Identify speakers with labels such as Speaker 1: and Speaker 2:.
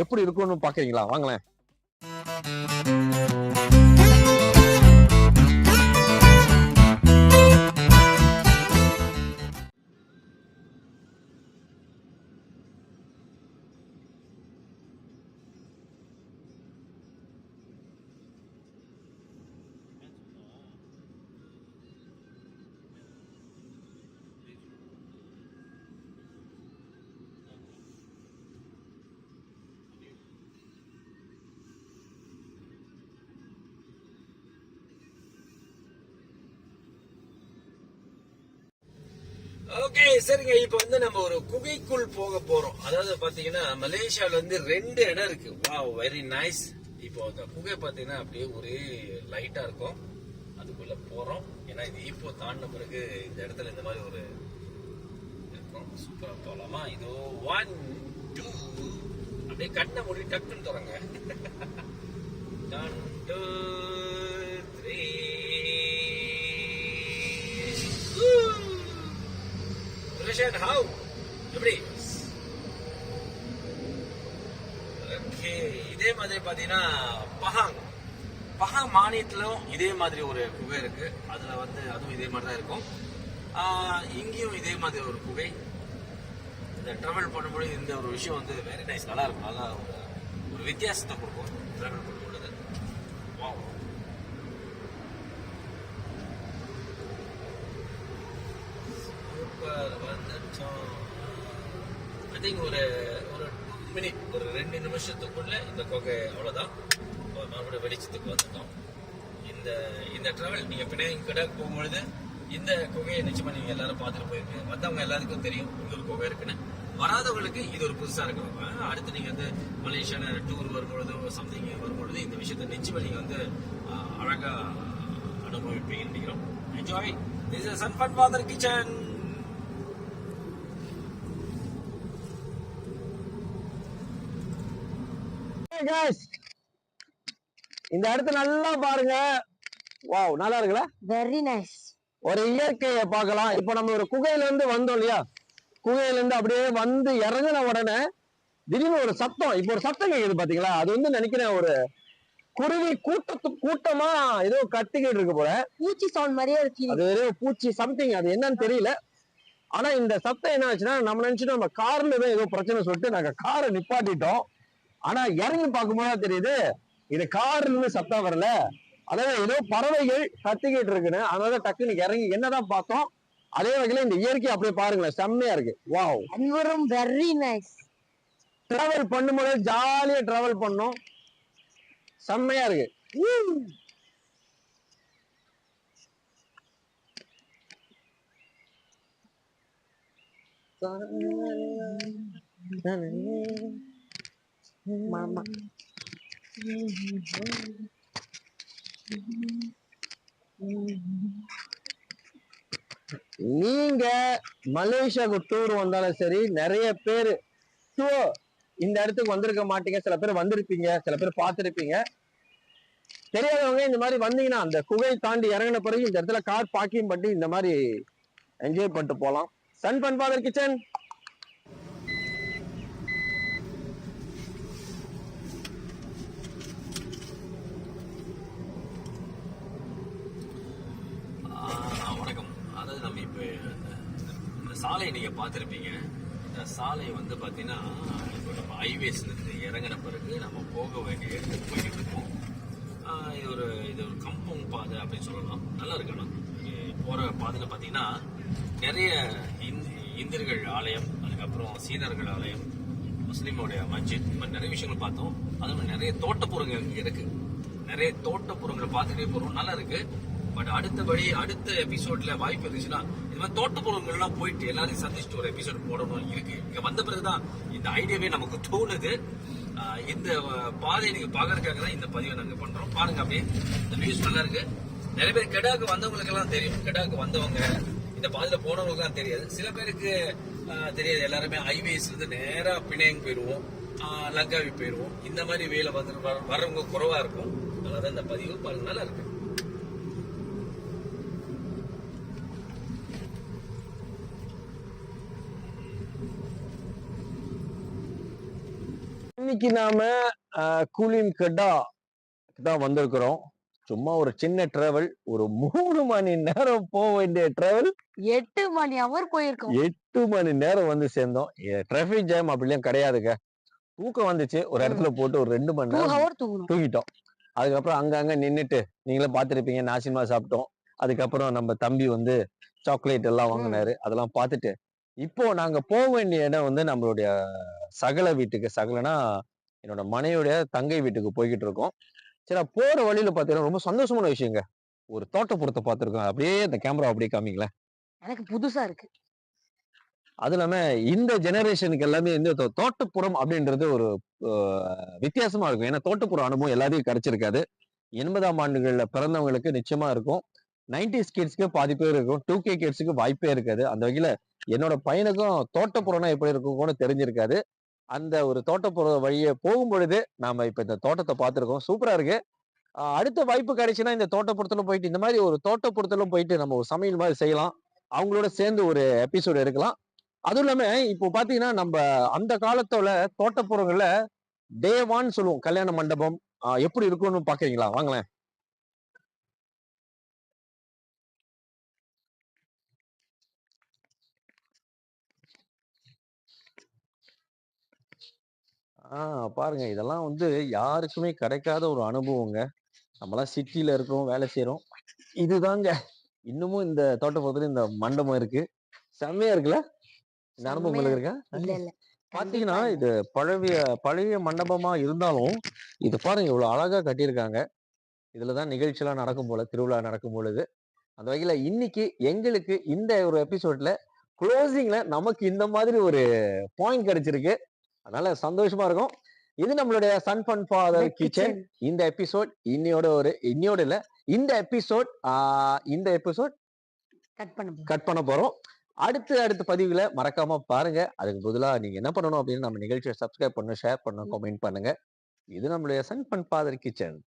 Speaker 1: எப்படி இருக்கும்னு பாக்குறீங்களா? வாங்களேன்.
Speaker 2: ஓகே சரிங்க, இப்ப வந்து நம்ம ஒரு குகைக்குள் போக போறோம். அதாவது பாத்தீங்கன்னா மலேசியால வந்து 2 இடம் இருக்கு. Wow, very nice. இப்போ அந்த குகை பாத்தீங்கன்னா அப்படியே ஒரே லைட்டா இருக்கும். அதுக்குள்ள போறோம். ஏன்னா இது இப்போ தாண்டின பிறகு இந்த இடத்துல இந்த மாதிரி ஒரு இருக்கும். சூப்பரா போலாமா? இதோ 1 2 அப்படியே கண்ணை மூடி டக்குன்னு தொடங்க. 1 2 3. How? எப்படி? ஓகே, இதே மாதிரி பாத்தீங்கன்னா பஹாங் மாநிலத்திலும் இதே மாதிரி ஒரு குகை இருக்கு. அதுல வந்து அதுவும் இதே மாதிரி தான் இருக்கும். இங்கேயும் இதே மாதிரி ஒரு குகை. இந்த டிராவல் பண்ணும்போது இந்த ஒரு விஷயம் வந்து வெரி நைஸ், நல்லா இருக்கும். நல்லா ஒரு வித்தியாசத்தை கொடுக்கும் டிராவல் பண்ணும்பொழுது. வாவ், ஐ திங்க் ஒரு 2 மினிட், ஒரு 2 நிமிஷத்துக்குள்ள இந்த குகை அவ்வளவுதான். மறுபடியும் வெளிச்சத்துக்கு வந்துட்டோம். இந்த டிராவல் நீங்க பினாங் கடாக் போகும்பொழுது இந்த குகையை நிச்சயமா நீங்க எல்லாரும் பார்த்துட்டு போயிருக்கீங்க. வந்தவங்க எல்லாருக்கும் தெரியும் இங்க ஒரு குகை இருக்குன்னு. வராதவங்களுக்கு இது ஒரு புதுசா இருக்கும். அடுத்து நீங்க வந்து மலேசியான டூர் வரும்பொழுது சம்திங் வரும்பொழுது இந்த விஷயத்த நிச்சயமா நீங்க வந்து அழகா அனுபவிப்பீங்கன்னு நினைக்கிறோம். Enjoy. This is Sun Fun Father Kitchen.
Speaker 1: இந்த இடத்த நல்லா பாருங்க. வாவ், நல்லா இருக்குல்ல?
Speaker 3: Very nice.
Speaker 1: ஒரு இயற்கையை பார்க்கலாம். இப்ப நம்ம ஒரு குகையில இருந்து வந்தோம் இல்லையா? குகையில இருந்து அப்படியே வந்து இறங்கின உடனே திடீர்னு ஒரு சத்தம். இப்ப ஒரு சத்தம் கேக்குது பாத்தீங்களா? அது வந்து நினைக்கிறேன் ஒரு குருவி கூட்டமா ஏதோ கத்திக்கிட்டு இருக்கு போல.
Speaker 3: பூச்சி சவுண்ட் மாதிரியே இருக்கு.
Speaker 1: அது ஏதோ பூச்சி சம்திங், அது என்னன்னு தெரியல. ஆனா இந்த சத்தம் என்ன ஆச்சுன்னா, நம்ம நினைச்சிட்டு நம்ம கார்ல தான் ஏதோ பிரச்சனை சொல்லிட்டு நாங்க காரை நிப்பாட்டிட்டோம். ஆனா இறங்கி பார்க்கும்போது தெரியுது இது கார்ல இருந்து சத்தம் வரல, அதாவது ஏதோ பறவைகள் கத்திக்கிட்டு இருக்குன்னு. அதனால டக்குன்னு இறங்கி என்னதான் பார்த்தோம். அதே வகையில இந்த இயற்கை அப்படியே பாருங்களேன், செம்மையா இருக்கு. வாவ்,
Speaker 3: அன்வரும் வெரி நைஸ்.
Speaker 1: டிராவல் பண்ணும்போது ஜாலியா டிராவல் பண்ணோம், செம்மையா இருக்கு.
Speaker 3: மாமா
Speaker 1: நீங்க மலேசியாவுக்கு டூர் வந்தாலும் சரி, நிறைய பேர் இந்த இடத்துக்கு வந்திருக்க மாட்டீங்க. சில பேர் வந்திருப்பீங்க, சில பேர் பார்த்திருப்பீங்க. தெரியாதவங்க இந்த மாதிரி வந்தீங்கன்னா அந்த குகை தாண்டி இறங்கின பிறகு இந்த இடத்துல கார் பார்க்கிங் பண்ணி இந்த மாதிரி என்ஜாய் பண்ணிட்டு போலாம். Sun Fun Father Kitchen.
Speaker 2: சாலை நீங்க பார்த்துருப்பீங்க. இந்த சாலை வந்து பாத்தீங்கன்னா இப்போ நம்ம ஹைவேஸ்ல இருந்து இறங்கின பிறகு நம்ம போக வேண்டிய இடத்துக்கு போயிட்டு இருக்கோம். இது ஒரு கம்பவுண்ட் பாதை அப்படின்னு சொல்லலாம். நல்லா இருக்கணும். போற பாதையில பாத்தீங்கன்னா நிறைய இந்தியர்கள் ஆலயம், அதுக்கப்புறம் சீனர்கள் ஆலயம், முஸ்லீமோடைய மஸ்ஜித், இந்த மாதிரி நிறைய விஷயங்கள் பார்த்தோம். அது நிறைய தோட்டப்புறங்கள் இங்க இருக்கு. நிறைய தோட்டப்புறங்களை பார்த்துட்டே போறோம், நல்லா இருக்கு. பட் அடுத்த எபிசோட்ல வாய்ப்பு இருந்துச்சுன்னா இது மாதிரி தோட்டப்புறங்கள் எல்லாம் போயிட்டு எல்லாரையும் சந்திச்சுட்டு ஒரு எபிசோட் போடணும் இருக்கு. இங்க வந்த பிறகுதான் இந்த ஐடியாவே நமக்கு தோணுது. இந்த பாதையை நீங்க பாக்குறதுக்காக தான் இந்த பதிவை நாங்க பண்றோம். பாருங்க, அப்படியே இந்த வியூஸ் நல்லா இருக்கு. நிறைய பேர் கெடாக்கு வந்தவங்களுக்கு எல்லாம் தெரியும். கெடாக்கு வந்தவங்க இந்த பாதையில போனவங்களுக்கு எல்லாம் தெரியாது. சில பேருக்கு தெரியாது. எல்லாருமே ஹைவேஸ்ல இருந்து நேரா பிணையம் போயிருவோம், லங்காவி போயிருவோம். இந்த மாதிரி வேலை வந்து வர்றவங்க குறைவா இருக்கும். அதனாலதான் இந்த பதிவு பாருங்க, நல்லா இருக்கு.
Speaker 1: இன்னைக்கு நாம கூலின் கடா தான் வந்திருக்கிறோம். சும்மா ஒரு சின்ன டிராவல், ஒரு 3 மணி நேரம் போக வேண்டிய டிராவல்
Speaker 3: 8 மணி ஹவர் போயிருக்கோம்.
Speaker 1: 8 மணி நேரம் வந்து சேர்ந்தோம். டிராபிக் ஜாம் அப்படிலாம் கிடையாதுங்க. தூக்கம் வந்துச்சு. ஒரு இடத்துல போட்டு ஒரு 2 மணி
Speaker 3: 2
Speaker 1: நேரம்
Speaker 3: ஹவர் தூங்கணும்.
Speaker 1: தூங்கிட்டோம். அதுக்கப்புறம் அங்க நின்னுட்டு நீங்களே பார்த்திருப்பீங்க. நாசிமா சாப்பிட்டோம். அதுக்கப்புறம் நம்ம தம்பி வந்து சாக்லேட் எல்லாம் வாங்கினாரு. அதெல்லாம் பார்த்துட்டு, இப்போ நாங்க போக வேண்டிய இடம் வந்து நம்மளுடைய சகல வீட்டுக்கு. சகலனா என்னோட மனைவியுடைய தங்கை வீட்டுக்கு போய்கிட்டு இருக்கோம். சரி போற வழியில பார்த்தீங்கன்னா ரொம்ப சந்தோஷமான விஷயங்க. ஒரு தோட்டப்புறத்த பார்த்திருக்கோம். அப்படியே அந்த கேமரா அப்படியே காமிங்களேன்.
Speaker 3: எனக்கு புதுசா இருக்கு.
Speaker 1: அது இல்லாம இந்த ஜெனரேஷனுக்கு எல்லாமே இந்த தோட்டப்புறம் அப்படின்றது ஒரு வித்தியாசமா இருக்கும். ஏன்னா தோட்டப்புற அனுபவம் எல்லாத்தையும் கிடைச்சிருக்காது. 80ஆம் ஆண்டுகள்ல பிறந்தவங்களுக்கு நிச்சயமா இருக்கும். 90s கிட்ஸ்க்கு பாதி பேர் இருக்கும். 2K கிட்ஸ்க்கு வாய்ப்பே இருக்காது. அந்த வகையில என்னோட பையனுக்கும் தோட்டப்புறம்னா எப்படி இருக்கும் கூட தெரிஞ்சிருக்காது. அந்த ஒரு தோட்டப்புற வழிய போகும்பொழுது நாம இப்ப இந்த தோட்டத்த பார்த்திருக்கோம். சூப்பரா இருக்கு. அடுத்த வாய்ப்பு கிடைச்சுன்னா இந்த தோட்டப்புறத்துல போயிட்டு இந்த மாதிரி ஒரு தோட்டப்புறத்துல போயிட்டு நம்ம ஒரு சமையல் மாதிரி செய்யலாம். அவங்களோட சேர்ந்து ஒரு எபிசோட் எடுக்கலாம். அதுவும் இல்லாம இப்போ பாத்தீங்கன்னா நம்ம அந்த காலத்தோட தோட்டப்புறங்கள்ல டே 1 சொல்லுவோம். கல்யாண மண்டபம் எப்படி இருக்கும்னு பாக்குறீங்களா? வாங்களேன். பாருங்க இதெல்லாம் வந்து யாருக்குமே கிடைக்காத ஒரு அனுபவங்க. நம்மலாம் சிட்டில இருக்கிறோம், வேலை செய்றோம். இதுதாங்க. இன்னமும் இந்த தோட்டப்புறத்துல இந்த மண்டபம் இருக்கு. செம்மையா இருக்குல்ல? இந்த அனுபவம்
Speaker 3: செம்மையா
Speaker 1: உங்களுக்கு
Speaker 3: இருக்கு.
Speaker 1: இருக்கா?
Speaker 3: இல்ல, இல்ல.
Speaker 1: பாத்தீங்கன்னா,
Speaker 3: கண்டிப்பா இல்ல.
Speaker 1: இது பழைய மண்டபமா இருந்தாலும், இது பாருங்க இவ்வளவு அழகா கட்டியிருக்காங்க. இதுல தான் நிகழ்ச்சிலாம் நடக்கும் போல, திருவிழா நடக்கும் பொழுது. அந்த வகையில இன்னைக்கு எங்களுக்கு இந்த ஒரு எபிசோட்ல குளோசிங்ல நமக்கு இந்த மாதிரி ஒரு பாயிண்ட் கிடைச்சிருக்கு. அதனால சந்தோஷமா இருக்கும். இது நம்மளுடைய Sun Fun
Speaker 3: The
Speaker 1: Father Kitchen.
Speaker 3: kitchen.
Speaker 1: இந்த எபிசோட் இன்னையோட இல்ல. இந்த எபிசோட்
Speaker 3: கட் பண்ண போறோம்.
Speaker 1: கட் பண்ண போறோம். அடுத்த பதிவுல மறக்காம பாருங்க. அதுக்கு பதிலா நீங்க என்ன பண்ணணும் அப்படின்னு நம்ம நிகழ்ச்சியை சப்ஸ்கிரைப் பண்ணணும், ஷேர் பண்ணணும், கமெண்ட் பண்ணுங்க. இது நம்மளுடைய சன் ஃபன் ஃபாதர் கிச்சன்.